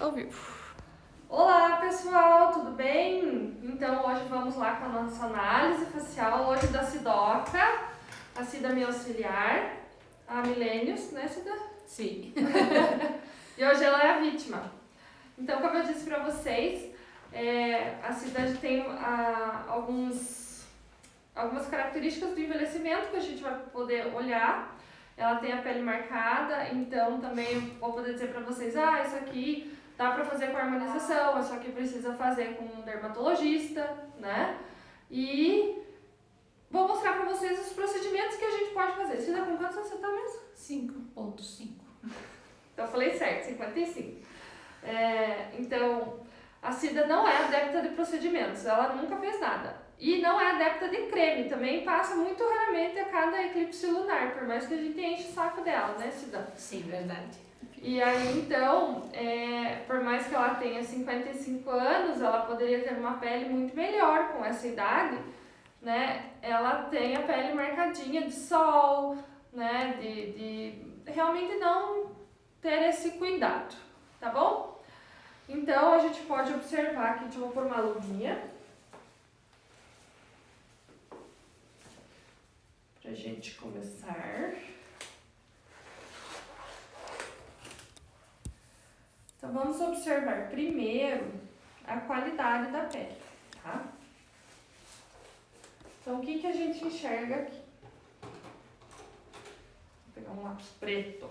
Ao vivo. Olá pessoal, tudo bem? Então hoje vamos lá com a nossa análise facial, hoje da Sidoca, a Cida minha auxiliar, a Milênios, né Cida? Sim. E hoje ela é a vítima. Então, como eu disse para vocês, a Cida tem algumas características do envelhecimento que a gente vai poder olhar. Ela tem a pele marcada, então também vou poder dizer para vocês, isso aqui dá para fazer com harmonização, isso aqui precisa fazer com um dermatologista, né? E vou mostrar para vocês os procedimentos que a gente pode fazer. Cida, com quantos você tá mesmo? 5.5. Então eu falei certo, 55. Então, a Cida não é adepta de procedimentos, ela nunca fez nada. E não é adepta de creme, também passa muito raramente a cada eclipse lunar, por mais que a gente enche o saco dela, né, Cida? Sim, verdade. E aí, então, por mais que ela tenha 55 anos, ela poderia ter uma pele muito melhor com essa idade, né? Ela tem a pele marcadinha de sol, né? De realmente não ter esse cuidado, tá bom? Então, a gente pode observar aqui, deixa eu pôr uma luvinha. Pra gente começar. Então, vamos observar primeiro a qualidade da pele, tá? Então, o que a gente enxerga aqui? Vou pegar um lápis preto.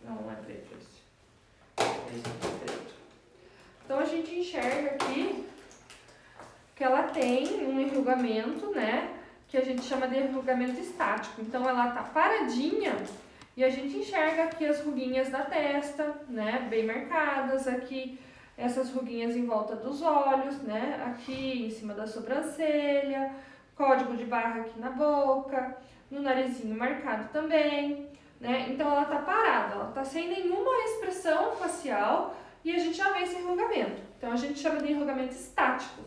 Não é preto esse. Esse é preto. Então, a gente enxerga aqui que ela tem um enrugamento, né? Que a gente chama de enrugamento estático. Então, ela tá paradinha e a gente enxerga aqui as ruguinhas da testa, né? Bem marcadas. Aqui, essas ruguinhas em volta dos olhos, né? Aqui em cima da sobrancelha. Código de barra aqui na boca. No narizinho marcado também, né? Então, ela tá parada. Ela tá sem nenhuma expressão facial e a gente já vê esse enrugamento. Então, a gente chama de enrugamento estático.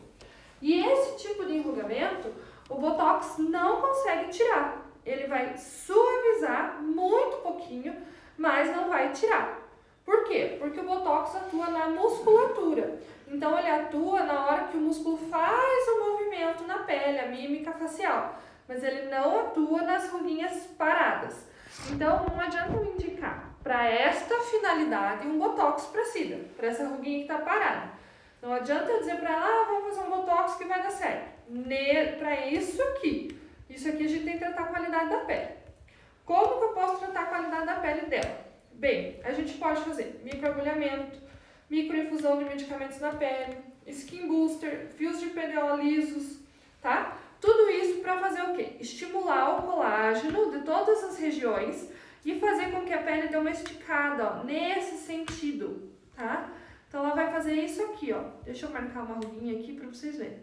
E esse tipo de enrugamento, o Botox não consegue tirar. Ele vai suavizar muito pouquinho, mas não vai tirar. Por quê? Porque o Botox atua na musculatura. Então, ele atua na hora que o músculo faz o movimento na pele, a mímica facial. Mas ele não atua nas ruguinhas paradas. Então, não adianta eu indicar para esta finalidade um Botox para Cida, para essa ruguinha que está parada. Não adianta eu dizer para ela, vamos fazer um Botox que vai dar certo. Para isso aqui a gente tem que tratar a qualidade da pele. Como que eu posso tratar a qualidade da pele dela? Bem, a gente pode fazer microagulhamento, microinfusão de medicamentos na pele, skin booster, fios de PDO lisos, tá? Tudo isso para fazer o quê? Estimular o colágeno de todas as regiões e fazer com que a pele dê uma esticada, ó, nesse sentido, tá? Então, ela vai fazer isso aqui, ó. Deixa eu marcar uma ruguinha aqui para vocês verem.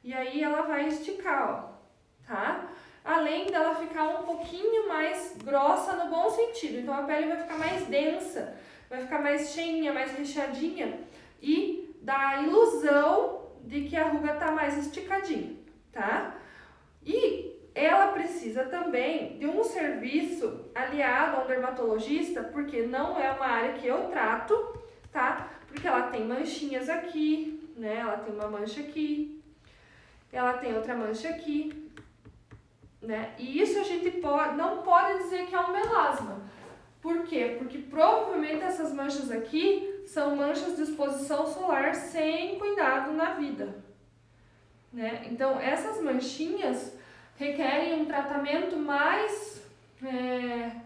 E aí, ela vai esticar, ó, tá? Além dela ficar um pouquinho mais grossa no bom sentido. Então, a pele vai ficar mais densa, vai ficar mais cheinha, mais recheadinha e dá a ilusão de que a ruga tá mais esticadinha, tá? E ela precisa também de um serviço aliado a um dermatologista, porque não é uma área que eu trato, tá? Porque ela tem manchinhas aqui, né? Ela tem uma mancha aqui, ela tem outra mancha aqui, né? E isso a gente não pode dizer que é um melasma. Por quê? Porque provavelmente essas manchas aqui são manchas de exposição solar sem cuidado na vida, né? Então, essas manchinhas requerem um tratamento mais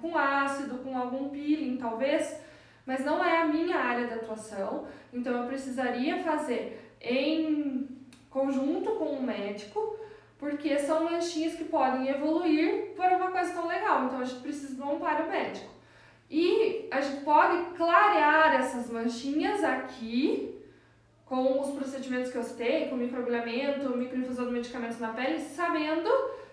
com ácido, com algum peeling talvez, mas não é a minha área de atuação, então eu precisaria fazer em conjunto com um médico, porque são manchinhas que podem evoluir por uma coisa tão legal, então a gente precisa de um amparo médico. E a gente pode clarear essas manchinhas aqui, com os procedimentos que eu citei, com microagulhamento, microinfusão de medicamentos na pele, sabendo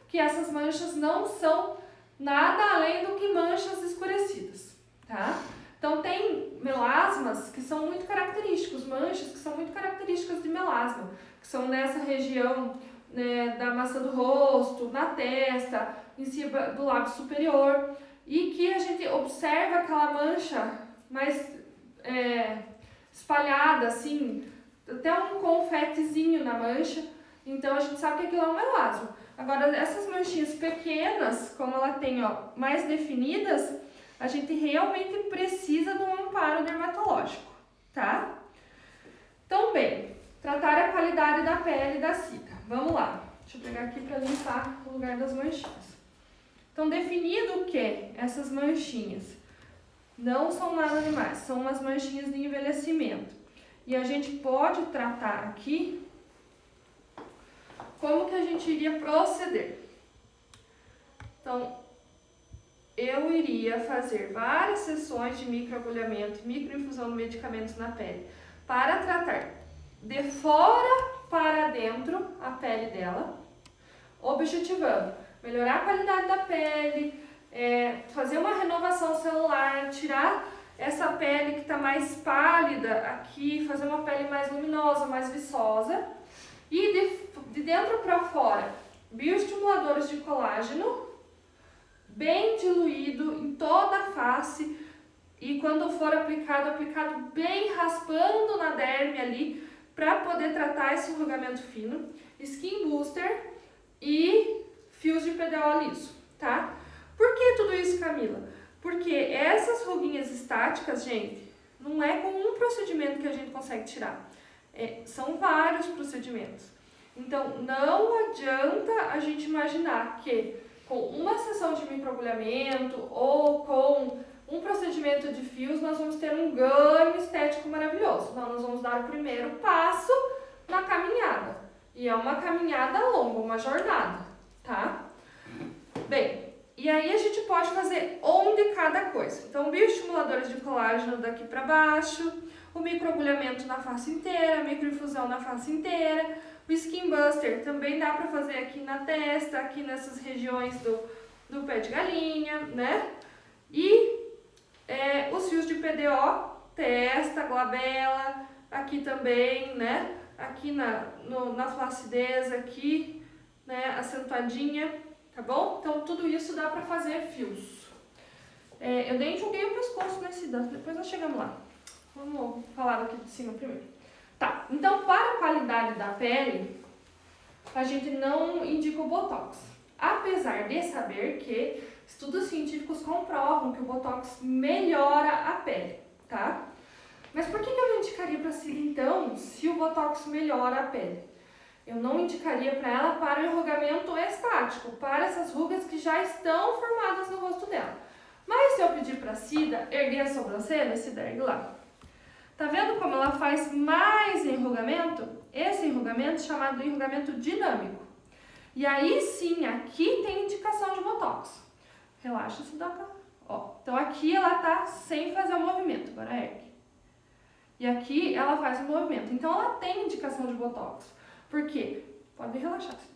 que essas manchas não são nada além do que manchas escurecidas, tá? Então, tem melasmas que são muito característicos, manchas que são muito características de melasma, que são nessa região, né, da maçã do rosto, na testa, em cima do lábio superior, e que a gente observa aquela mancha mais espalhada assim, até um confetezinho na mancha, então a gente sabe que aquilo é um melasma. Agora, essas manchinhas pequenas, como ela tem, ó, mais definidas, a gente realmente precisa de um amparo dermatológico, tá? Então, bem, tratar a qualidade da pele da Cida. Vamos lá. Deixa eu pegar aqui para limpar o lugar das manchinhas. Então, definido que essas manchinhas não são nada demais, são umas manchinhas de envelhecimento. E a gente pode tratar aqui como que a gente iria proceder. Então, eu iria fazer várias sessões de microagulhamento e microinfusão de medicamentos na pele para tratar de fora para dentro a pele dela, objetivando melhorar a qualidade da pele, fazer uma renovação celular, tirar essa pele que está mais pálida aqui, fazer uma pele mais luminosa, mais viçosa. E de dentro para fora, bioestimuladores de colágeno, bem diluído em toda a face. E quando for aplicado bem raspando na derme ali, para poder tratar esse enrugamento fino. Skin Booster e fios de PDO liso, tá? Por que tudo isso, Camila? Porque essas ruguinhas estáticas, gente, não é com um procedimento que a gente consegue tirar. São vários procedimentos. Então, não adianta a gente imaginar que com uma sessão de microagulhamento ou com um procedimento de fios nós vamos ter um ganho estético maravilhoso. Não, nós vamos dar o primeiro passo na caminhada. E é uma caminhada longa, uma jornada, tá? Bem, e aí a gente pode fazer onde cada coisa. Então, bioestimuladores de colágeno daqui para baixo, o microagulhamento na face inteira, a microinfusão na face inteira, o Skin Buster também dá para fazer aqui na testa, aqui nessas regiões do pé de galinha, né? E os fios de PDO, testa, glabela, aqui também, né? Aqui na flacidez, aqui, né? Acentuadinha, tá bom? Então, tudo isso dá pra fazer fios. Eu nem joguei o pescoço nesse dano, depois nós chegamos lá. Vamos falar aqui de cima primeiro. Tá, então, para a qualidade da pele, a gente não indica o Botox. Apesar de saber que estudos científicos comprovam que o Botox melhora a pele, tá? Mas por que eu não indicaria para a Cida, então, se o Botox melhora a pele? Eu não indicaria para ela para o enrugamento estático, para essas rugas que já estão formadas no rosto dela. Mas se eu pedir para a Cida erguer a sobrancelha, Cida, ergue lá. Tá vendo como ela faz mais enrugamento? Esse enrugamento é chamado de enrugamento dinâmico. E aí sim, aqui tem indicação de Botox. Relaxa, Cida. Ó, então aqui ela tá sem fazer o movimento, agora ergue. E aqui ela faz o movimento. Então ela tem indicação de Botox. Por quê? Pode relaxar, Cida.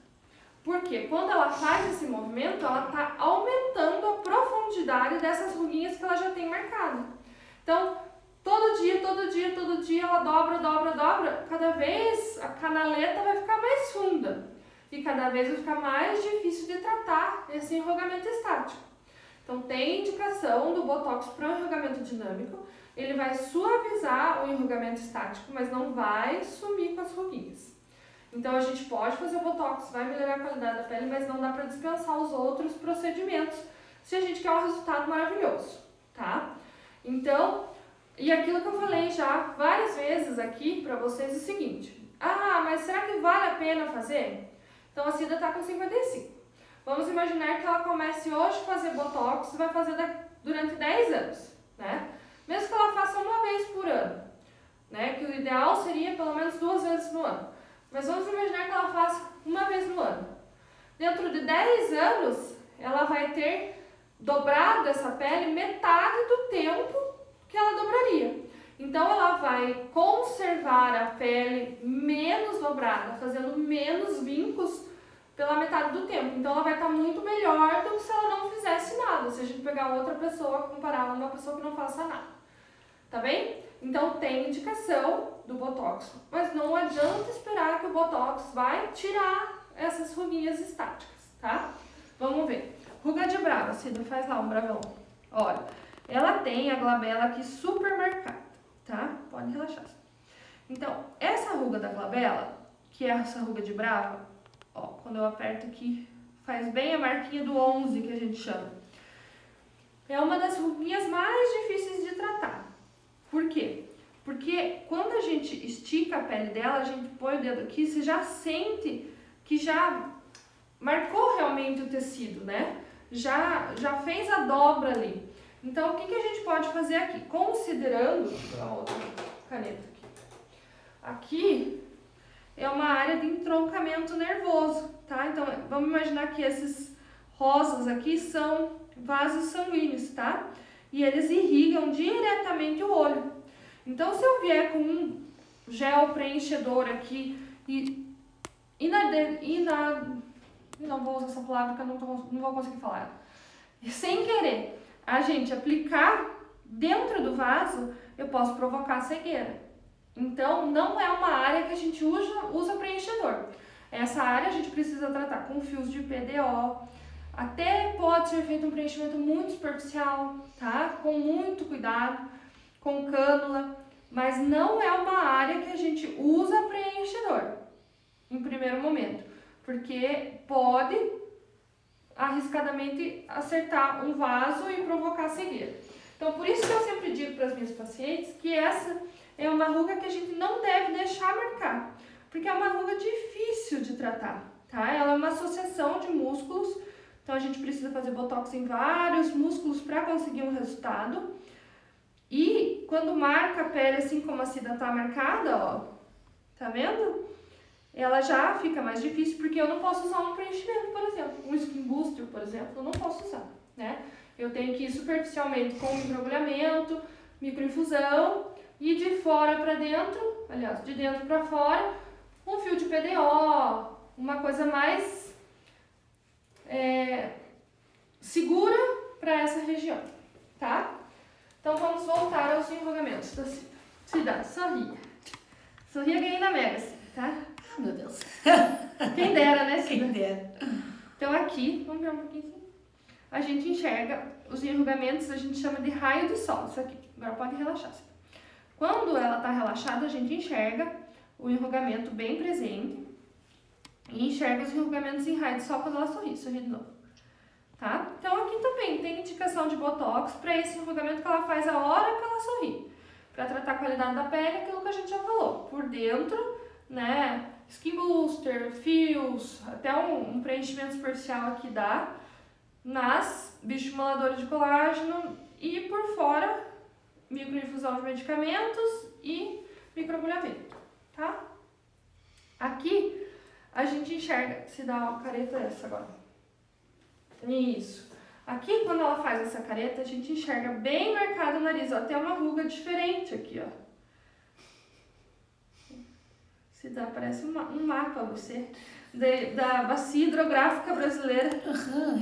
Porque quando ela faz esse movimento, ela tá aumentando a profundidade dessas ruguinhas que ela já tem marcada. Então, todo dia, ela dobra, cada vez a canaleta vai ficar mais funda. E cada vez vai ficar mais difícil de tratar esse enrugamento estático. Então, tem indicação do Botox para o enrugamento dinâmico. Ele vai suavizar o enrugamento estático, mas não vai sumir com as ruguinhas. Então, a gente pode fazer o Botox, vai melhorar a qualidade da pele, mas não dá para dispensar os outros procedimentos se a gente quer um resultado maravilhoso, tá? Então, e aquilo que eu falei já várias vezes aqui para vocês é o seguinte. Ah, mas será que vale a pena fazer? Então, a Cida está com 55. Vamos imaginar que ela comece hoje a fazer Botox e vai fazer durante 10 anos, né? Mesmo que ela faça uma vez por ano, né? Que o ideal seria pelo menos 2 vezes no ano. Mas vamos imaginar que ela faça uma vez no ano. Dentro de 10 anos, ela vai ter dobrado essa pele metade do tempo que ela dobraria. Então, ela vai conservar a pele menos dobrada, fazendo menos vincos pela metade do tempo. Então, ela vai estar muito melhor do que se ela não fizesse nada. Se a gente pegar outra pessoa, comparar com uma pessoa que não faça nada. Tá bem? Então, tem indicação do Botox. Mas não adianta esperar que o Botox vai tirar essas ruguinhas estáticas, tá? Vamos ver. Ruga de brava, Cida, faz lá um bravão. Olha, ela tem a glabela aqui super marcada. tá? Pode relaxar. Então, essa ruga da glabela, que é essa ruga de brava, ó, quando eu aperto aqui, faz bem a marquinha do 11, que a gente chama. É uma das ruguinhas mais difíceis de tratar. Por quê? Porque quando a gente estica a pele dela, a gente põe o dedo aqui, você já sente que já marcou realmente o tecido, né? Já fez a dobra ali. Então, o que a gente pode fazer aqui? Considerando, vou dar uma outra caneta aqui. Aqui é uma área de entroncamento nervoso, tá? Então, vamos imaginar que esses rosas aqui são vasos sanguíneos, tá? E eles irrigam diretamente o olho. Então, se eu vier com um gel preenchedor aqui não vou usar essa palavra porque eu não vou conseguir falar. Sem querer, a gente aplicar dentro do vaso, eu posso provocar cegueira. Então, não é uma área que a gente usa preenchedor. Essa área a gente precisa tratar com fios de PDO. Até pode ser feito um preenchimento muito superficial, tá? Com muito cuidado, com cânula. Mas não é uma área que a gente usa preenchedor em primeiro momento. Porque pode arriscadamente acertar um vaso e provocar cegueira. Então, por isso que eu sempre digo para as minhas pacientes que essa é uma ruga que a gente não deve deixar marcar, porque é uma ruga difícil de tratar, tá? Ela é uma associação de músculos, então a gente precisa fazer botox em vários músculos para conseguir um resultado. E quando marca a pele assim como a Cida tá marcada, ó, tá vendo? Ela já fica mais difícil, porque eu não posso usar um preenchimento, por exemplo. Um skin booster, por exemplo, eu não posso usar, né? Eu tenho que ir superficialmente com microagulhamento, microinfusão, e de fora para dentro, aliás, de dentro para fora, um fio de PDO, uma coisa mais segura para essa região, tá? Então vamos voltar aos enrugamentos da Cida. Cida, sorria. Sorria, ganhei na Mega, tá? Meu Deus. Quem dera, né, Cida? Quem dera. Então aqui, vamos ver um pouquinho assim. A gente enxerga os enrugamentos, a gente chama de raio de sol. Isso aqui, agora pode relaxar, Cida. Quando ela está relaxada, a gente enxerga o enrugamento bem presente e enxerga os enrugamentos em raio de sol quando ela sorri. Sorri de novo, tá? Então aqui também tem indicação de botox para esse enrugamento que ela faz a hora que ela sorri, para tratar a qualidade da pele, aquilo que a gente já falou, por dentro, né? Skin booster, fios, até um preenchimento superficial aqui dá, nas bioestimuladores de colágeno e por fora microinfusão de medicamentos e microagulhamento, tá? Aqui a gente enxerga, se dá uma careta essa agora. Isso. Aqui quando ela faz essa careta, a gente enxerga bem marcado o nariz, ó, tem uma ruga diferente aqui, ó. Se dá, parece um mapa você da bacia hidrográfica brasileira.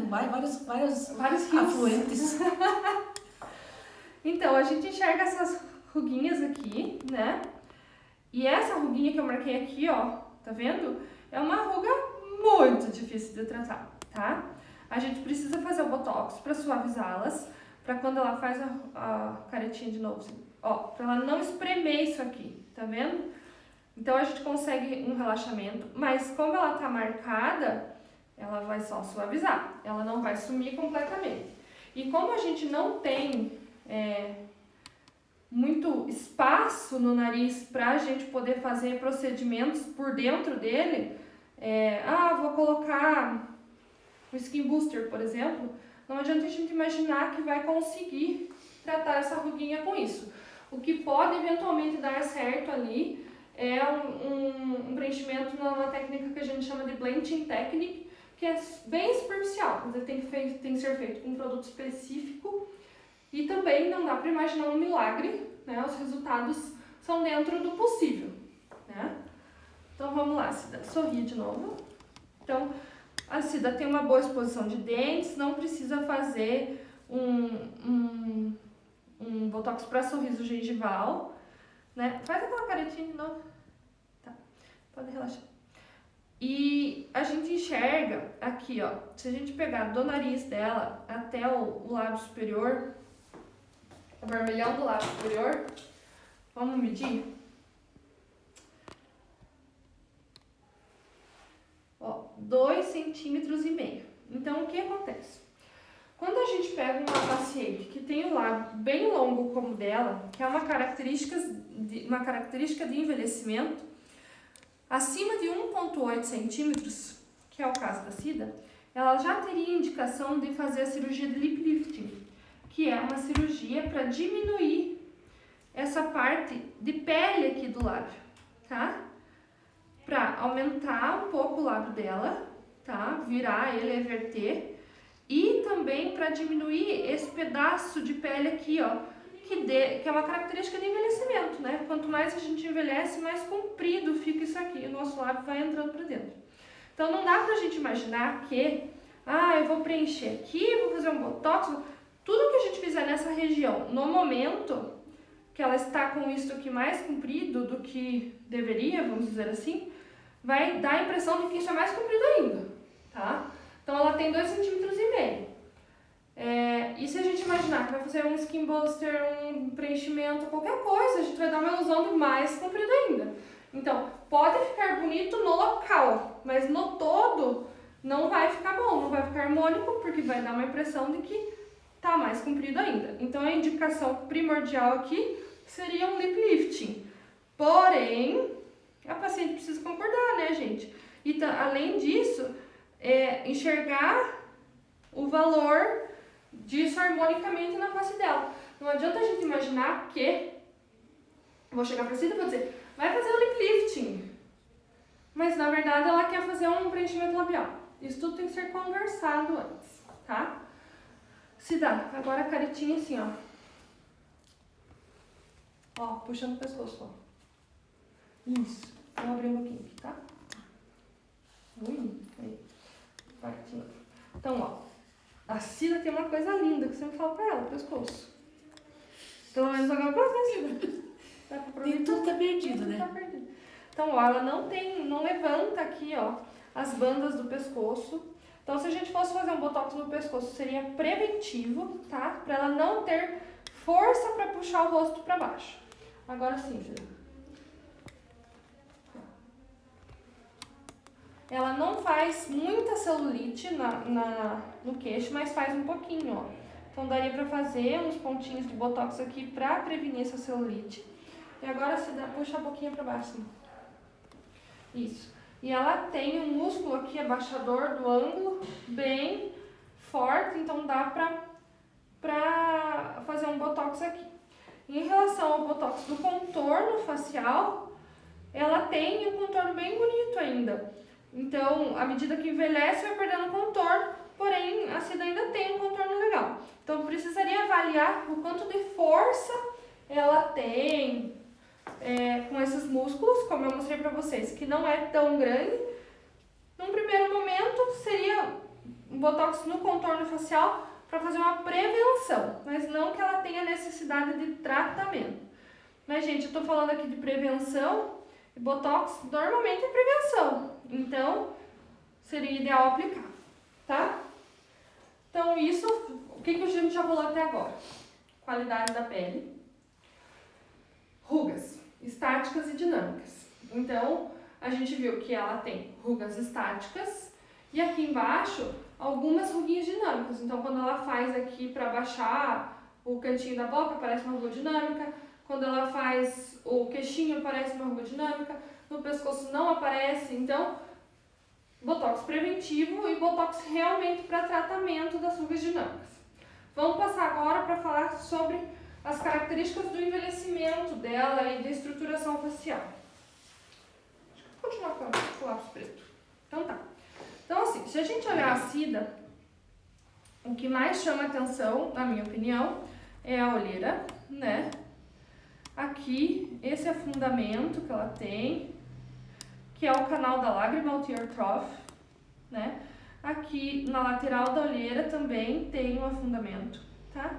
Vários afluentes. Então, a gente enxerga essas ruguinhas aqui, né? E essa ruguinha que eu marquei aqui, ó, tá vendo? É uma ruga muito difícil de tratar, tá? A gente precisa fazer o botox para suavizá-las, para quando ela faz a caretinha de novo, assim, ó, para ela não espremer isso aqui, tá vendo? Então, a gente consegue um relaxamento, mas como ela tá marcada, ela vai só suavizar, ela não vai sumir completamente. E como a gente não tem muito espaço no nariz para a gente poder fazer procedimentos por dentro dele, vou colocar o skin booster, por exemplo, não adianta a gente imaginar que vai conseguir tratar essa ruguinha com isso. O que pode eventualmente dar certo ali é um preenchimento numa técnica que a gente chama de blanching technique, que é bem superficial, mas ele tem que ser feito com um produto específico. E também não dá para imaginar um milagre, né? Os resultados são dentro do possível, né? Então vamos lá, Cida, sorri de novo. Então a Cida tem uma boa exposição de dentes, não precisa fazer um botox para sorriso gengival, né? Faz aquela caretinha de novo. Tá, pode relaxar. E a gente enxerga aqui, ó, se a gente pegar do nariz dela até o lábio superior, o vermelhão do lábio superior, Vamos medir? Ó, 2,5 centímetros. Então, o que acontece? Quando a gente pega uma paciente que tem o lábio bem longo como o dela, que é uma característica de envelhecimento, acima de 1,8 centímetros, que é o caso da Cida, ela já teria indicação de fazer a cirurgia de lip lifting, que é uma cirurgia para diminuir essa parte de pele aqui do lábio, tá? Para aumentar um pouco o lábio dela, tá? Virar ele, everter. E também para diminuir esse pedaço de pele aqui, ó, que é uma característica de envelhecimento, né? Quanto mais a gente envelhece, mais comprido fica isso aqui, o nosso lábio vai entrando para dentro. Então não dá pra gente imaginar que, eu vou preencher aqui, vou fazer um botox, tudo que a gente fizer nessa região, no momento que ela está com isso aqui mais comprido do que deveria, vamos dizer assim, vai dar a impressão de que isso é mais comprido ainda, tá? Então ela tem 2,5 centímetros. E se a gente imaginar que vai fazer um skin booster, um preenchimento, qualquer coisa, a gente vai dar uma ilusão de mais comprido ainda. Então, pode ficar bonito no local, mas no todo não vai ficar bom, não vai ficar harmônico, porque vai dar uma impressão de que tá mais comprido ainda. Então, a indicação primordial aqui seria um lip lifting. Porém, a paciente precisa concordar, né, gente? E além disso, enxergar o valor disso harmonicamente na face dela. Não adianta a gente imaginar que vou chegar pra Cida e vou dizer, vai fazer o lip lifting, mas na verdade ela quer fazer um preenchimento labial. Isso tudo tem que ser conversado antes, tá? Cida, agora a caretinha assim, ó. Ó, puxando o pescoço, ó. Isso. Vou abrir um pouquinho aqui, tá? Aí. Partinho. Então, ó. A Cida tem uma coisa linda que você me fala pra ela, o pescoço. Pelo menos agora pra você, Cida. Dá pra aproveitar. E tudo tá perdido, né? Tá perdido. Então, ó, ela não levanta aqui, ó, as bandas do pescoço. Então, se a gente fosse fazer um botox no pescoço, seria preventivo, tá? Pra ela não ter força pra puxar o rosto pra baixo. Agora sim, Cida. Ela não faz muita celulite no queixo, mas faz um pouquinho, ó. Então, daria pra fazer uns pontinhos de botox aqui pra prevenir essa celulite. E agora, se dá, puxa a boquinha pra baixo, assim. Isso. E ela tem um músculo aqui abaixador do ângulo bem forte, então dá pra fazer um botox aqui. Em relação ao botox do contorno facial, ela tem um contorno bem bonito ainda. Então, à medida que envelhece, vai perdendo contorno, porém, a Cida ainda tem um contorno legal. Então, precisaria avaliar o quanto de força ela tem com esses músculos, como eu mostrei pra vocês, que não é tão grande. Num primeiro momento, seria um botox no contorno facial para fazer uma prevenção, mas não que ela tenha necessidade de tratamento. Mas, gente, eu tô falando aqui de prevenção, e botox normalmente é prevenção. Então, seria ideal aplicar, tá? Então, isso, o que a gente já falou até agora? Qualidade da pele, rugas estáticas e dinâmicas. Então, a gente viu que ela tem rugas estáticas e aqui embaixo algumas ruguinhas dinâmicas. Então, quando ela faz aqui para baixar o cantinho da boca, parece uma ruga dinâmica. Quando ela faz o queixinho, aparece uma ruga dinâmica. No pescoço não aparece. Então, botox preventivo e botox realmente para tratamento das rugas dinâmicas. Vamos passar agora para falar sobre as características do envelhecimento dela e da estruturação facial. Vou continuar com o lápis preto. Então tá. Então assim, se a gente olhar a Cida, o que mais chama atenção, na minha opinião, é a olheira, né? Aqui, esse afundamento que ela tem, que é o canal da lágrima, o tear trough, né? Aqui na lateral da olheira também tem um afundamento, tá?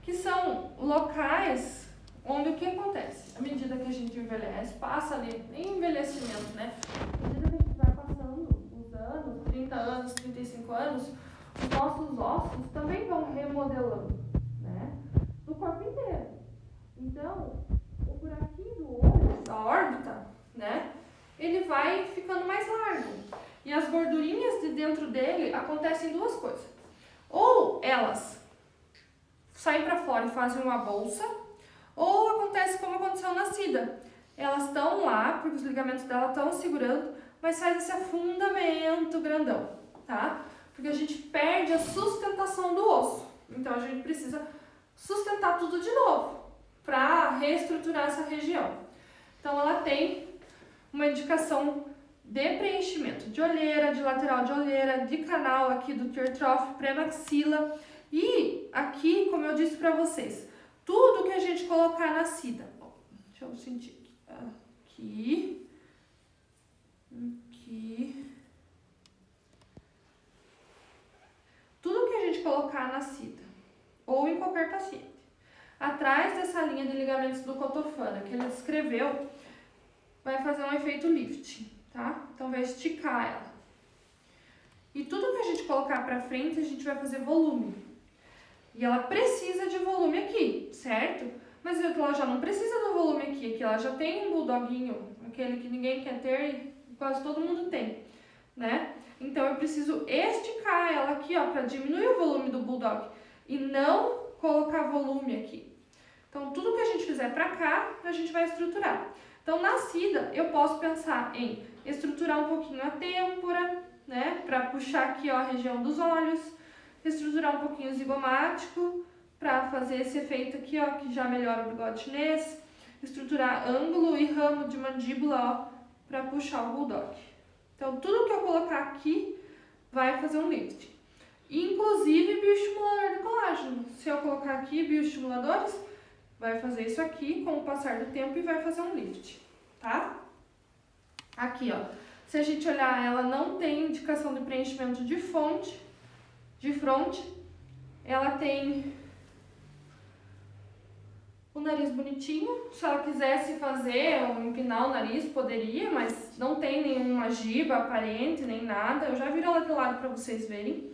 Que são locais onde o que acontece? À medida que a gente envelhece, passa ali em envelhecimento, né? À medida que a gente vai passando os anos, 30 anos, 35 anos, os nossos ossos também vão remodelando, né? Do corpo inteiro. Então, o buraquinho órbita, né, ele vai ficando mais largo. E as gordurinhas de dentro dele acontecem duas coisas. Ou elas saem para fora e fazem uma bolsa, ou acontece como aconteceu na Cida. Elas estão lá, porque os ligamentos dela estão segurando, mas faz esse afundamento grandão, tá? Porque a gente perde a sustentação do osso. Então a gente precisa sustentar tudo de novo para reestruturar essa região. Então ela tem uma indicação de preenchimento de olheira, de lateral de olheira, de canal aqui do teardrop, pré-maxila. E aqui, como eu disse para vocês, tudo que a gente colocar na Cida, deixa eu sentir aqui, tudo que a gente colocar na Cida, ou em qualquer paciente, atrás dessa linha de ligamentos do cotofana que ele descreveu, vai fazer um efeito lift, tá? Então vai esticar ela. E tudo que a gente colocar pra frente, a gente vai fazer volume. E ela precisa de volume aqui, certo? Mas ela já não precisa do volume aqui. Aqui ela já tem um bulldoguinho, aquele que ninguém quer ter e quase todo mundo tem, né? Então eu preciso esticar ela aqui, ó, pra diminuir o volume do bulldog e não colocar volume aqui. Então tudo que a gente fizer pra cá, a gente vai estruturar. Então na Cida eu posso pensar em estruturar um pouquinho a têmpora, né? Pra puxar aqui, ó, a região dos olhos. Estruturar um pouquinho o zigomático para fazer esse efeito aqui, ó, que já melhora o bigode chinês. Estruturar ângulo e ramo de mandíbula, ó, para puxar o bulldog. Então, tudo que eu colocar aqui vai fazer um lift. Inclusive bioestimulador de colágeno. Se eu colocar aqui bioestimuladores, vai fazer isso aqui com o passar do tempo e vai fazer um lift, tá? Aqui, ó. Se a gente olhar, ela não tem indicação de preenchimento de fronte. Ela tem o nariz bonitinho. Se ela quisesse fazer ou empinar o nariz, poderia, mas não tem nenhuma giba aparente, nem nada. Eu já viro ela de lado para vocês verem.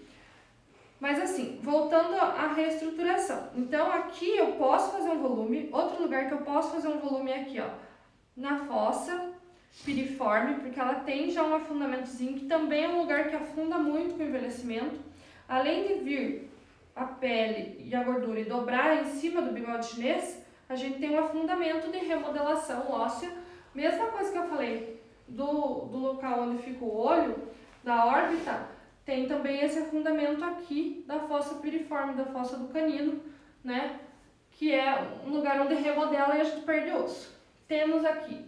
Mas assim, voltando à reestruturação. Então aqui eu posso fazer um volume. Outro lugar que eu posso fazer um volume é aqui, ó, na fossa piriforme, porque ela tem já um afundamentozinho, que também é um lugar que afunda muito com o envelhecimento. Além de vir a pele e a gordura e dobrar em cima do bigode chinês, a gente tem um afundamento de remodelação óssea. Mesma coisa que eu falei do local onde fica o olho, da órbita, tem também esse afundamento aqui da fossa piriforme, da fossa do canino, né? Que é um lugar onde remodela e a gente perde osso. Temos aqui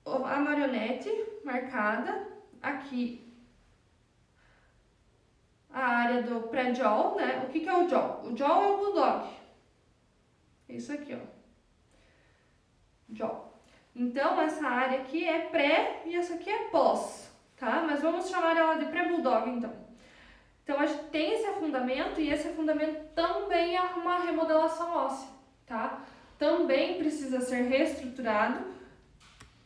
a marionete marcada, aqui a área do pré-jaw, né? O que é o jaw? O jaw é o bulldog. Isso aqui, ó. Jaw. Então, essa área aqui é pré e essa aqui é pós, tá? Mas vamos chamar ela de pré-bulldog, então. Então, a gente tem esse afundamento e esse afundamento também é uma remodelação óssea, tá? Também precisa ser reestruturado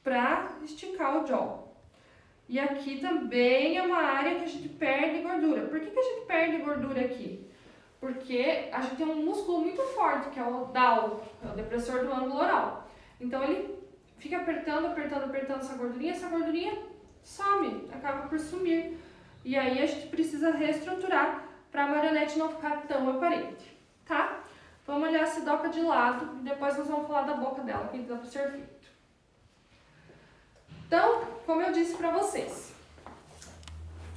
para esticar o jaw. E aqui também é uma área que a gente perde gordura. Por que a gente perde gordura aqui? Porque a gente tem um músculo muito forte, que é o DAO, é o depressor do ângulo oral. Então ele fica apertando essa gordurinha some, acaba por sumir. E aí a gente precisa reestruturar para a marionete não ficar tão aparente, tá? Vamos olhar a sidoca de lado e depois nós vamos falar da boca dela, que dá para ser feito. Então, como eu disse pra vocês,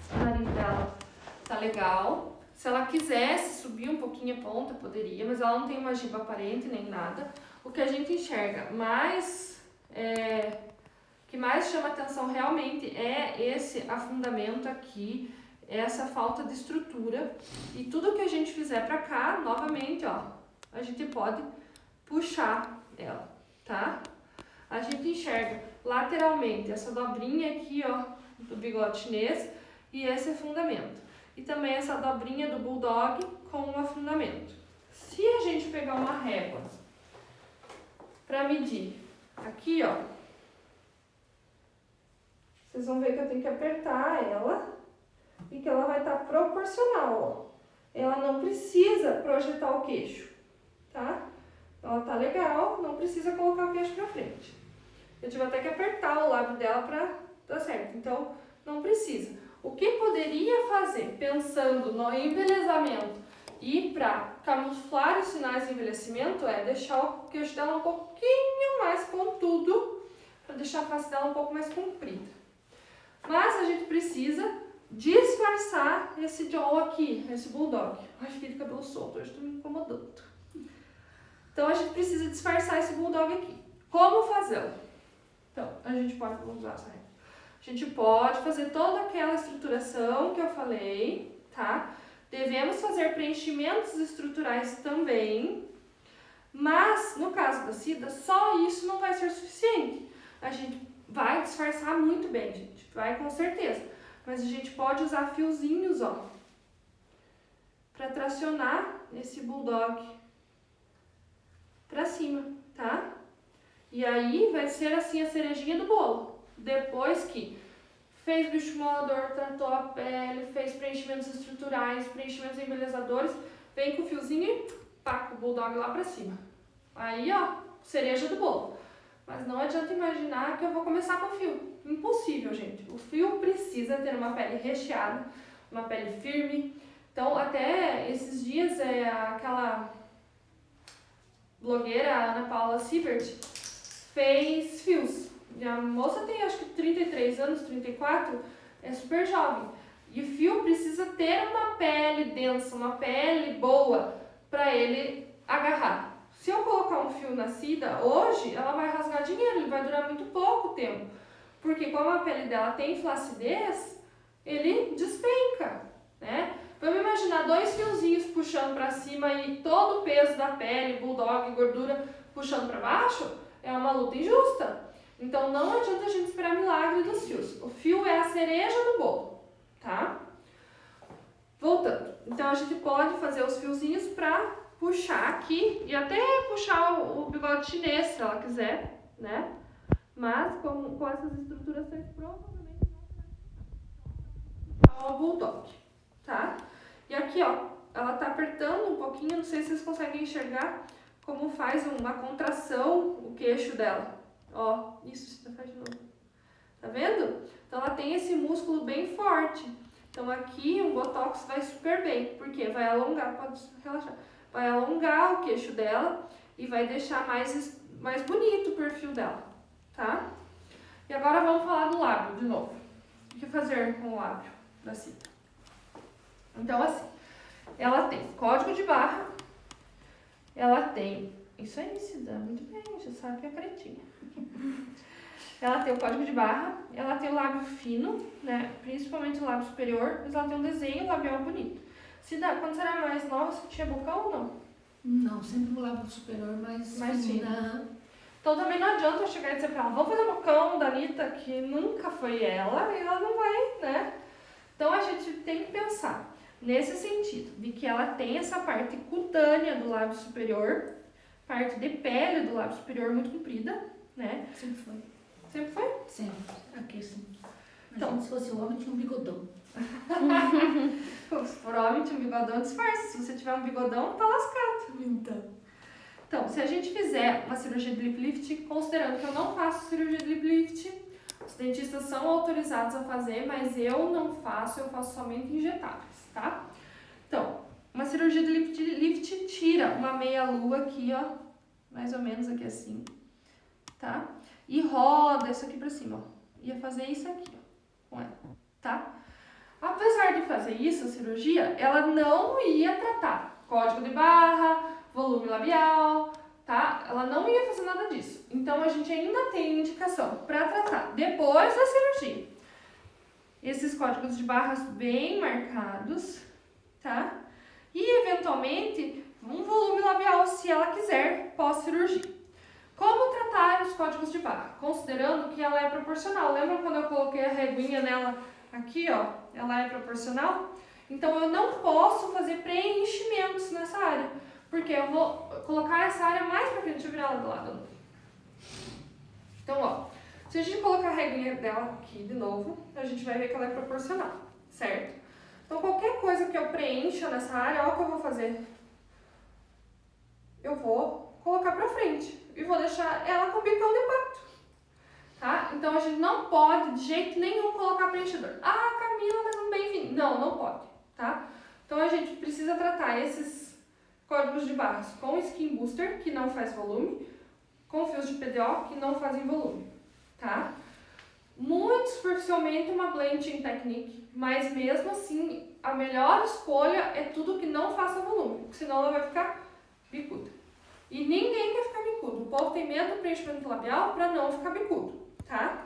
o nariz dela tá legal. Se ela quisesse subir um pouquinho a ponta, poderia, mas ela não tem uma giba aparente nem nada. O que a gente enxerga que mais chama atenção realmente é esse afundamento aqui, essa falta de estrutura. E tudo que a gente fizer pra cá, novamente, ó, a gente pode puxar ela, tá? A gente enxerga lateralmente essa dobrinha aqui, ó, do bigode chinês e esse afundamento. E também essa dobrinha do bulldog com um afundamento. Se a gente pegar uma régua para medir aqui, ó, vocês vão ver que eu tenho que apertar ela e que ela vai estar proporcional, ó. Ela não precisa projetar o queixo, tá? ela tá legal, não precisa colocar o queixo pra frente. Eu tive até que apertar o lábio dela pra dar certo, então não precisa. O que poderia fazer, pensando no embelezamento e para camuflar os sinais de envelhecimento, é deixar o queixo dela um pouquinho mais pontudo, para deixar a face dela um pouco mais comprida. Mas a gente precisa disfarçar esse John aqui, esse bulldog. Ai, fiquei de cabelo solto, hoje estou me incomodando. Então a gente precisa disfarçar esse bulldog aqui. Como fazê-lo? Então, a gente pode usar essa regra. A gente pode fazer toda aquela estruturação que eu falei, tá? Devemos fazer preenchimentos estruturais também, mas no caso da Cida, só isso não vai ser suficiente. A gente vai disfarçar muito bem, gente, vai com certeza. Mas a gente pode usar fiozinhos, ó, para tracionar esse bulldog pra cima, tá? E aí vai ser assim a cerejinha do bolo. Depois que fez bioestimulador, tratou a pele, fez preenchimentos estruturais, preenchimentos embelezadores, vem com o fiozinho e pá, com o bulldog lá pra cima. Aí, ó, cereja do bolo. Mas não adianta imaginar que eu vou começar com fio. Impossível, gente. O fio precisa ter uma pele recheada, uma pele firme. Então, até esses dias, aquela blogueira, a Ana Paula Siebert, fez fios. E a moça tem acho que 33 anos, 34, é super jovem. E o fio precisa ter uma pele densa, uma pele boa para ele agarrar. Se eu colocar um fio na Cida hoje, ela vai rasgar dinheiro, ele vai durar muito pouco tempo. Porque como a pele dela tem flacidez, ele despenca, né? Vamos imaginar 2 fiozinhos puxando para cima e todo o peso da pele, bulldog, gordura puxando para baixo, é uma luta injusta. Então não adianta a gente esperar milagre dos fios. O fio é a cereja do bolo, tá? Voltando. Então a gente pode fazer os fiozinhos para puxar aqui e até puxar o bigode chinês, se ela quiser, né? Mas com essas estruturações provavelmente não vai puxar o bulldog, tá? E aqui, ó, ela tá apertando um pouquinho, não sei se vocês conseguem enxergar como faz uma contração o queixo dela. Ó, isso, você faz de novo. Tá vendo? Então ela tem esse músculo bem forte. Então aqui um botox vai super bem, porque vai alongar, pode relaxar, vai alongar o queixo dela e vai deixar mais bonito o perfil dela, tá? E agora vamos falar do lábio de novo. O que fazer com o lábio da Cida? Então assim, ela tem código de barra, ela tem, isso aí Cida, muito bem, já sabe que é pretinha. Ela tem o código de barra, ela tem o lábio fino, né? Principalmente o lábio superior, mas ela tem um desenho labial bonito. Cida, quando você era mais nova, você tinha bocão ou não? Não, sempre o lábio superior mais fino. fino. Então também não adianta eu chegar e dizer pra ela, vamos fazer o bocão da Anitta, que nunca foi ela, e ela não vai, né? Então a gente tem que pensar nesse sentido, de que ela tem essa parte cutânea do lábio superior, parte de pele do lábio superior muito comprida, né? Sempre foi. Sempre foi? Sempre. Aqui assim. Então, se fosse homem, tinha um bigodão. Se for homem, tinha um bigodão, disfarça. Se você tiver um bigodão, tá lascado. Então, se a gente fizer uma cirurgia de lip lift, considerando que eu não faço cirurgia de lip lift, os dentistas são autorizados a fazer, mas eu não faço, eu faço somente injetáveis, tá? Então, uma cirurgia de lip lift tira uma meia-lua aqui, ó, mais ou menos aqui assim, tá? E roda isso aqui pra cima, ó. Ia fazer isso aqui, ó, com ela, tá? Apesar de fazer isso, a cirurgia, ela não ia tratar código de barra, volume labial, tá? Ela não ia fazer nada disso. Então, a gente ainda tem indicação para tratar depois da cirurgia. Esses códigos de barras bem marcados, tá? E, eventualmente, um volume labial, se ela quiser, pós-cirurgia. Como tratar os códigos de barra? Considerando que ela é proporcional. Lembra quando eu coloquei a reguinha nela aqui, ó? Ela é proporcional? Então, eu não posso fazer preenchimentos nessa área, porque eu vou colocar essa área mais pra frente. Deixa eu virar ela do lado. Então, ó, se a gente colocar a reguinha dela aqui de novo, a gente vai ver que ela é proporcional, certo? Então, qualquer coisa que eu preencha nessa área, olha o que eu vou fazer. Eu vou colocar pra frente e vou deixar ela com o bicão de pato, tá? Então a gente não pode de jeito nenhum colocar preenchedor. Ah, Camila, mas não bem fininho. Não, não pode, tá? Então a gente precisa tratar esses códigos de barras com skin booster, que não faz volume, com fios de PDO, que não fazem volume, tá? Muito superficialmente uma blending technique, mas mesmo assim a melhor escolha é tudo que não faça volume, porque senão ela vai ficar bicuda. E ninguém quer ficar bicudo. O povo tem medo do preenchimento labial para não ficar bicudo, tá?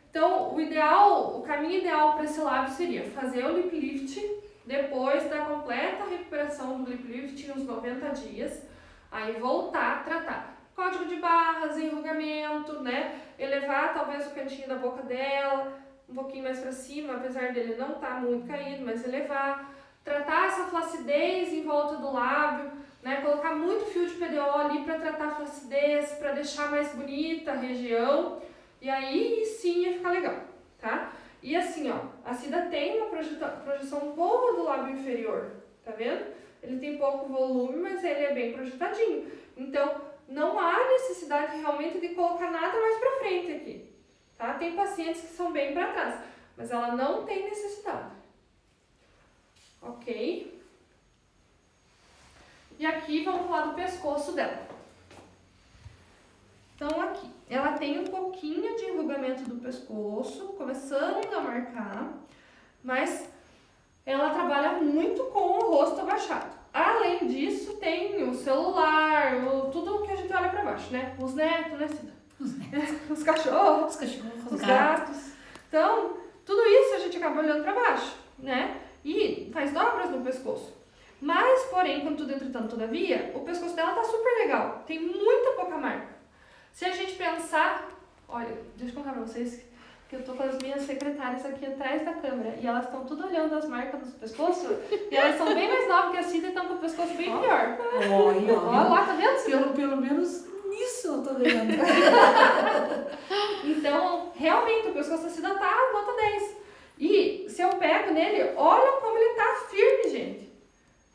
Então, o caminho ideal para esse lábio seria fazer o lip lift depois da completa recuperação do lip lift, uns 90 dias, aí voltar a tratar. Código de barras, enrugamento, né? Elevar talvez o cantinho da boca dela um pouquinho mais para cima, apesar dele não estar muito caído, mas elevar. Tratar essa flacidez em volta do lábio, né? Colocar muito fio de PDO ali para tratar a flacidez, para deixar mais bonita a região. E aí sim ia ficar legal, tá? E assim, ó, a Cida tem uma projeção boa do lábio inferior, tá vendo? Ele tem pouco volume, mas ele é bem projetadinho. Então, não há necessidade realmente de colocar nada mais pra frente aqui, tá? Tem pacientes que são bem pra trás, mas ela não tem necessidade. Ok? E aqui vamos falar do pescoço dela. Então aqui, ela tem um pouquinho de enrugamento do pescoço, começando a marcar, mas ela trabalha muito com o rosto abaixado. Além disso, tem o celular, tudo que a gente olha pra baixo, né? Os netos, né, Cida? Os cachorros, os gatos. Então, tudo isso a gente acaba olhando pra baixo, né? E faz dobras no pescoço. Mas, porém, contudo, entretanto, todavia, o pescoço dela tá super legal. Tem muita pouca marca. Se a gente pensar... Olha, deixa eu contar pra vocês que eu tô com as minhas secretárias aqui atrás da câmera e elas estão tudo olhando as marcas do pescoço e elas são bem mais novas que a Cida e estão com o pescoço bem melhor. Olha lá, tá vendo? Pelo menos nisso eu tô ganhando. Então, realmente, o pescoço da Cida tá nota 10. E se eu pego nele, olha como ele tá firme, gente.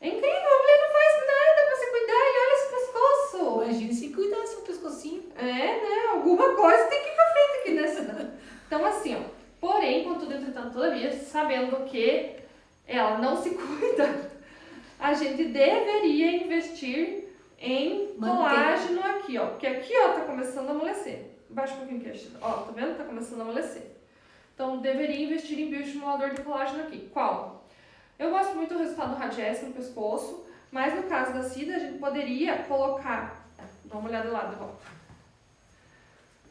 É incrível, a mulher não faz nada pra se cuidar e olha esse pescoço. Imagina se cuidasse o pescocinho. É, né? Alguma coisa tem que ir pra frente aqui, né, Cida? Então, assim, ó. Porém, contudo, entretanto, todavia, sabendo que ela não se cuida, a gente deveria investir em colágeno aqui, ó. Porque aqui, ó, tá começando a amolecer. Baixa um pouquinho aqui, ó. Tá vendo? Tá começando a amolecer. Então, deveria investir em bioestimulador de colágeno aqui. Qual? Eu gosto muito do resultado do Radiesse no pescoço, mas no caso da Cida, a gente poderia colocar... Dá uma olhada lá de volta.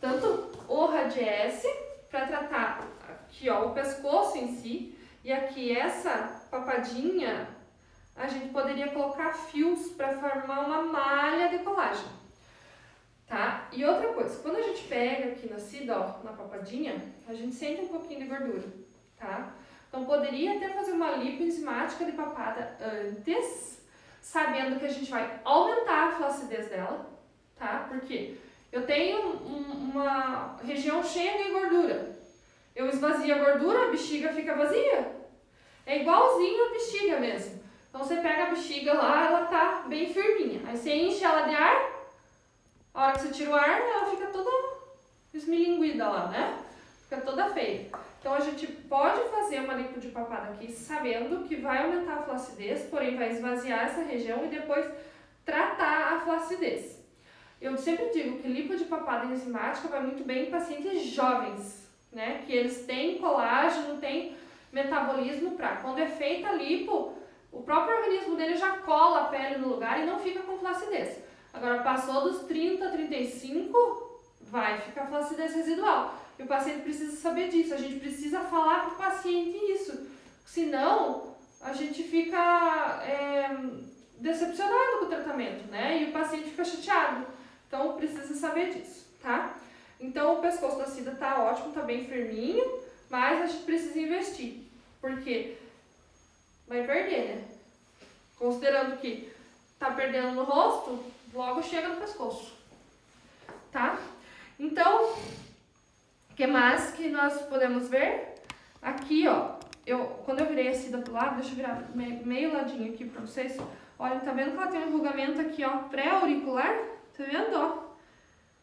Tanto o Radiesse, para tratar aqui, ó, o pescoço em si, e aqui essa papadinha, a gente poderia colocar fios para formar uma malha de colágeno, tá? E outra coisa, quando a gente pega aqui na Cida, ó, na papadinha, a gente sente um pouquinho de gordura, tá? Então poderia até fazer uma lipoenzimática de papada antes, sabendo que a gente vai aumentar a flacidez dela, tá? Porque eu tenho uma região cheia de gordura. Eu esvazio a gordura, a bexiga fica vazia. É igualzinho a bexiga mesmo. Então você pega a bexiga lá, ela tá bem firminha. Aí você enche ela de ar, a hora que você tira o ar, ela fica toda esmilinguida lá, né? Fica toda feia. Então a gente pode fazer uma lipo de papada aqui, sabendo que vai aumentar a flacidez, porém vai esvaziar essa região e depois tratar a flacidez. Eu sempre digo que lipo de papada enzimática vai muito bem em pacientes jovens, né? Que eles têm colágeno, têm metabolismo para. Quando é feita a lipo, o próprio organismo dele já cola a pele no lugar e não fica com flacidez. Agora, passou dos 30, 35, vai ficar flacidez residual. E o paciente precisa saber disso, a gente precisa falar para o paciente isso. Senão, a gente fica decepcionado com o tratamento, né? E o paciente fica chateado. Então, precisa saber disso, tá? Então, o pescoço da Cida tá ótimo, tá bem firminho, mas a gente precisa investir. Porque vai perder, né? Considerando que tá perdendo no rosto, logo chega no pescoço, tá? Então, o que mais que nós podemos ver? Aqui, ó, quando eu virei a Cida pro lado, deixa eu virar meio ladinho aqui pra vocês. Olha, tá vendo que ela tem um enrugamento aqui, ó, pré-auricular? Tá vendo, ó?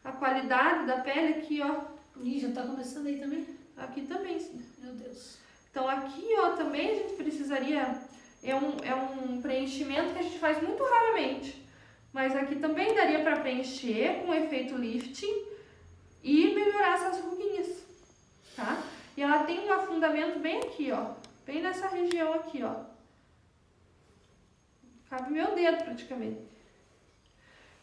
A qualidade da pele aqui, ó. Ih, já tá começando aí também? Aqui também, Cida. Meu Deus. Então aqui, ó, também a gente precisaria... É um preenchimento que a gente faz muito raramente. Mas aqui também daria pra preencher com efeito lifting e melhorar essas ruguinhas, tá? E ela tem um afundamento bem aqui, ó. Bem nessa região aqui, ó. Cabe meu dedo praticamente.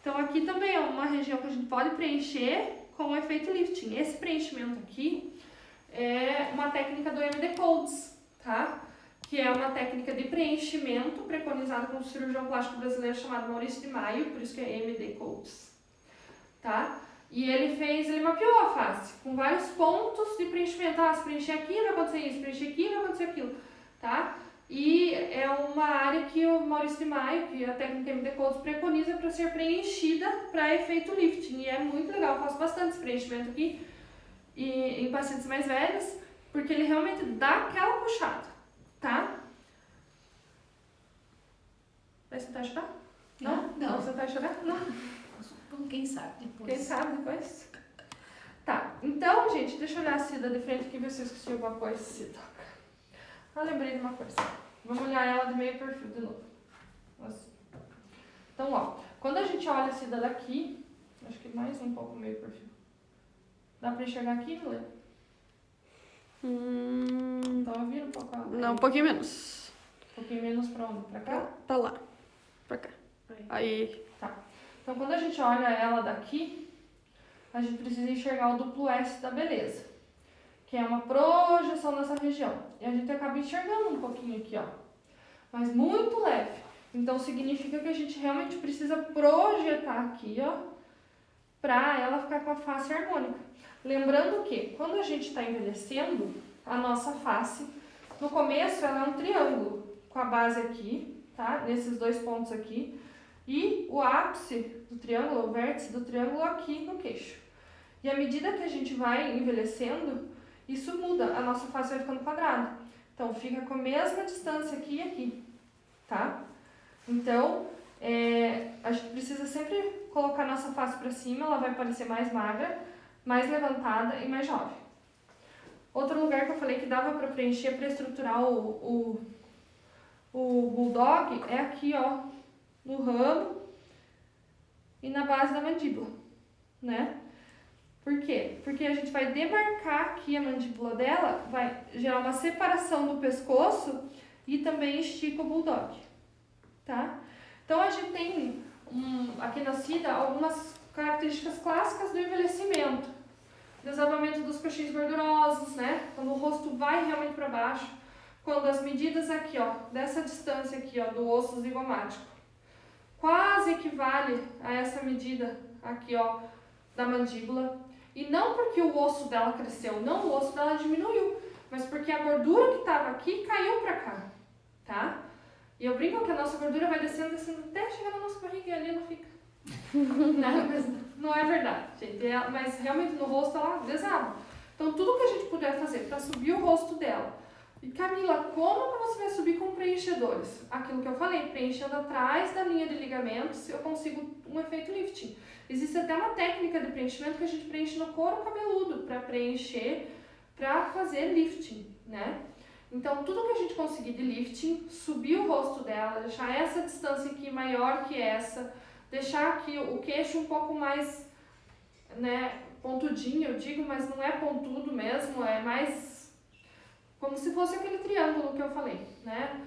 Então aqui também é uma região que a gente pode preencher com o efeito lifting. Esse preenchimento aqui é uma técnica do MD Codes, tá? Que é uma técnica de preenchimento preconizada por um cirurgião plástico brasileiro chamado Maurício de Maio, por isso que é MD Codes, tá? E ele mapeou a face com vários pontos de preenchimento. Ah, se preencher aqui vai acontecer isso, se preencher aqui vai acontecer aquilo, tá? E é uma área que o Maurício de Maio, que a técnica MD Codes preconiza para ser preenchida para efeito lifting. E é muito legal, eu faço bastante esse preenchimento aqui em pacientes mais velhos, porque ele realmente dá aquela puxada, tá? Vai sentar a chorar? Não? Não. Você tá a chorar? Não. Bom, quem sabe depois. Quem sabe depois? Tá, então, gente, deixa eu olhar a Cida de frente aqui, ver se eu esqueci alguma coisa, Cida. Ah, lembrei de uma coisa. Vamos olhar ela de meio perfil de novo. Assim. Então, ó, quando a gente olha a Cida daqui, acho que mais um pouco meio perfil. Dá pra enxergar aqui, Milena? Então, vira um pouco. Não, um pouquinho menos. Um pouquinho menos pra onde? Pra cá? Pra lá. Pra cá. Aí. Tá. Então, quando a gente olha ela daqui, a gente precisa enxergar o duplo S da beleza, que é uma projeção nessa região. E a gente acaba enxergando um pouquinho aqui, ó. Mas muito leve. Então, significa que a gente realmente precisa projetar aqui, ó, pra ela ficar com a face harmônica. Lembrando que, quando a gente está envelhecendo, a nossa face, no começo, ela é um triângulo, com a base aqui, tá? Nesses dois pontos aqui. E o ápice do triângulo, o vértice do triângulo aqui no queixo. E à medida que a gente vai envelhecendo, isso muda, a nossa face vai ficando quadrada. Então, fica com a mesma distância aqui e aqui, tá? Então, a gente precisa sempre colocar a nossa face para cima, ela vai parecer mais magra, mais levantada e mais jovem. Outro lugar que eu falei que dava para preencher, para estruturar o bulldog, é aqui, ó, no ramo e na base da mandíbula, né? Por quê? Porque a gente vai demarcar aqui a mandíbula dela, vai gerar uma separação do pescoço e também estica o bulldog, tá? Então a gente tem aqui na Cida algumas características clássicas do envelhecimento. Desabamento dos coxins gordurosos, né? Quando o rosto vai realmente para baixo. Quando as medidas aqui, ó, dessa distância aqui, ó, do osso zigomático, quase equivale a essa medida aqui, ó, da mandíbula. E não porque o osso dela cresceu, não, o osso dela diminuiu, mas porque a gordura que estava aqui caiu para cá, tá? E eu brinco que a nossa gordura vai descendo, descendo até chegar na nossa barriga e ali ela fica. Não, mas não é verdade, gente. Mas realmente no rosto ela desaba. Então tudo que a gente puder fazer para subir o rosto dela. E Camila, como que você vai subir com preenchedores? Aquilo que eu falei, preenchendo atrás da linha de ligamentos, eu consigo um efeito lifting. Existe até uma técnica de preenchimento que a gente preenche no couro cabeludo para preencher, para fazer lifting, né? Então, tudo que a gente conseguir de lifting, subir o rosto dela, deixar essa distância aqui maior que essa, deixar aqui o queixo um pouco mais, né, pontudinho, eu digo, mas não é pontudo mesmo, é mais como se fosse aquele triângulo que eu falei, né?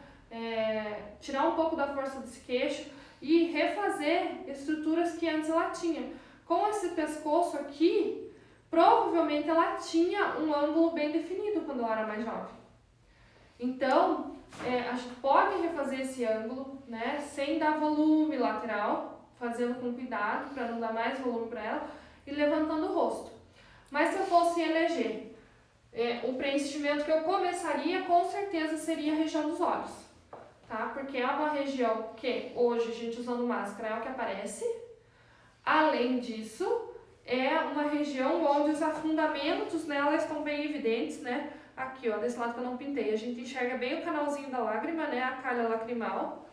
Tirar um pouco da força desse queixo e refazer estruturas que antes ela tinha. Com esse pescoço aqui, provavelmente ela tinha um ângulo bem definido quando ela era mais jovem. Então, a gente pode refazer esse ângulo, né, sem dar volume lateral, fazendo com cuidado para não dar mais volume para ela e levantando o rosto. Mas se eu fosse eleger o preenchimento que eu começaria, com certeza seria a região dos olhos, tá? Porque é uma região que hoje a gente usando máscara é o que aparece. Além disso, é uma região onde os afundamentos nela estão bem evidentes, né? Aqui, ó, desse lado que eu não pintei, a gente enxerga bem o canalzinho da lágrima, né? A calha lacrimal.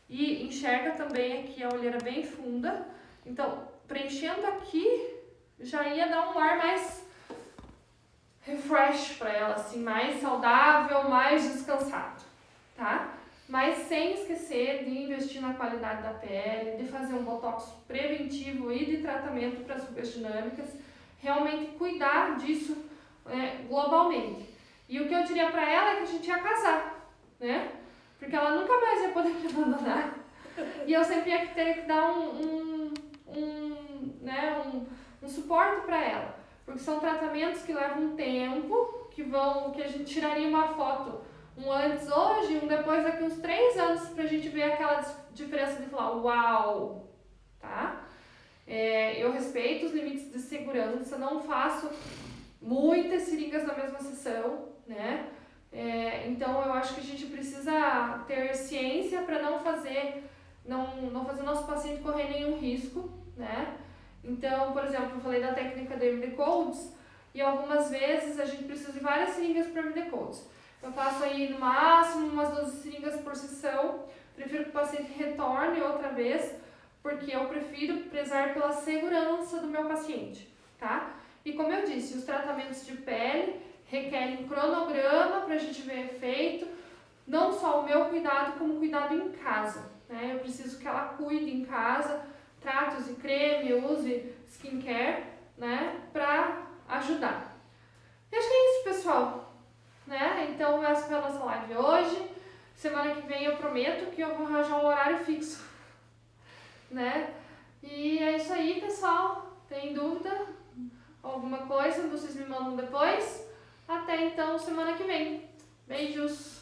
E enxerga também aqui a olheira bem funda. Então, preenchendo aqui, já ia dar um ar mais refresh pra ela, assim, mais saudável, mais descansado, tá? Mas sem esquecer de investir na qualidade da pele, de fazer um botox preventivo e de tratamento para as rugas dinâmicas, realmente cuidar disso globalmente. E o que eu diria para ela é que a gente ia casar, né? Porque ela nunca mais ia poder me abandonar. E eu sempre ia ter que dar um suporte para ela. Porque são tratamentos que levam um tempo, que a gente tiraria uma foto um antes hoje, um depois daqui uns 3 anos pra gente ver aquela diferença de falar, uau, tá? Eu respeito os limites de segurança, não faço muitas seringas na mesma sessão, né? Então eu acho que a gente precisa ter ciência para não fazer o nosso paciente correr nenhum risco, né? Então, por exemplo, eu falei da técnica de MD Codes e algumas vezes a gente precisa de várias seringas para MD Codes. Eu faço aí no máximo umas 12 seringas por sessão, prefiro que o paciente retorne outra vez, porque eu prefiro prezar pela segurança do meu paciente, tá? E como eu disse, os tratamentos de pele requerem cronograma para a gente ver efeito, não só o meu cuidado, como cuidado em casa, né? Eu preciso que ela cuide em casa, trate, use creme, use skincare, né? Para ajudar. E acho que é isso, pessoal. Né? Então essa foi a nossa live hoje. Semana que vem eu prometo que eu vou arranjar um horário fixo, né? E é isso aí, pessoal. Tem dúvida? Alguma coisa? Vocês me mandam depois. Até então, semana que vem. Beijos!